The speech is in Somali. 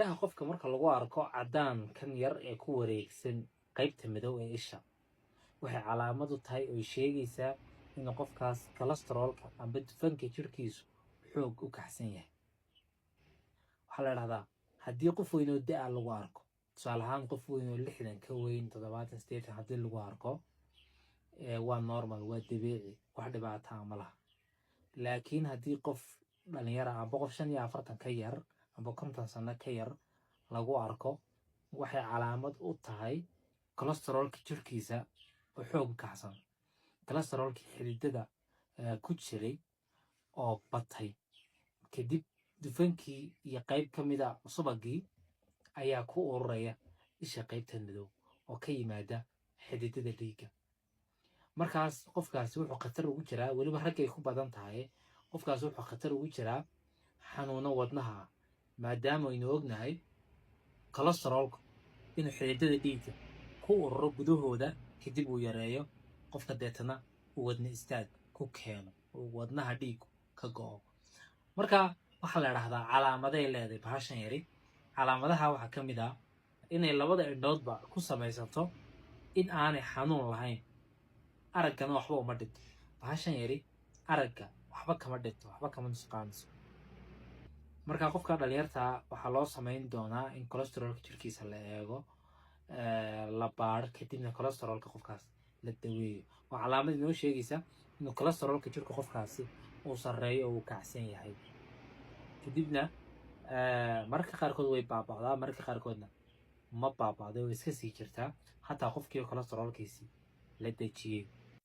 indhaha qofka marka lagu arko cadaan kan yar ee ku wareegsan qaybta madow ee isha waxay calaamad u tahay oo sheegaysaa in qofkaas cholesterolka amba dufanka jirkiisu xoog u kacsan yahay. waxaa la dhahdaa haddii qof weyn oo da' lagu arko, tusaale ahaan qof weyn oo 60 ka weyn 70 80 haddii lagu arko waa normal, waa dabiici, wax dhibaato ma laha. laakiin haddii qof dhalinyaro ah 45 ka yar amba 50 sano ka yar lagu arko, waxay calaamad u tahay cholesterolka jirkiisa oo xoog kacsan. cholesterolka xididada ku jiray oo batay kadib dufankii iyo qayb ka mid ah subagii ayaa ku ururaya isha qaybta madow oo ka yimaada xididada dhiigga. markaas qofkaasi wuxuu khatar ugu jiraa, weliba raggay ku badan tahay, qofkaasi wuxuu khatar ugu jiraa xanuuno wadnaha ah, maadaama aynu ognahay cholesterolku inuu xididada dhiigga ku ururo gudahooda kadib uu yareeyo qofka deetana uu wadna istaag ku keeno oo wadnaha dhiiggu ka go'o. marka waxaa la dhahdaa calaamaday leedahay bahashan yari. calaamadaha waxaa ka mid ah inay labada indhoodba ku samaysanto in aanay xanuun lahayn, araggana waxba uma dhinto. bahashan yari aragga waxba kama dhinto, waxba kama nusqaamiso. marka qofka dhalinyarta waxaa loo samayn doonaa in cholesterolka jirkiisa la eego, la baaro, kadibna cholesterolka qofkaas la daweeyo. waa calaamad inoo sheegaysa inuu cholesterolka jirka qofkaasi uu sareeyo oo uu kacsan yahay. kadibna marka qaarkood way baaba'daa, marka qaarkoodna ma baaba'do, way iska sii jirtaa hataa qofkii cholesterolkiisi la dejiyay.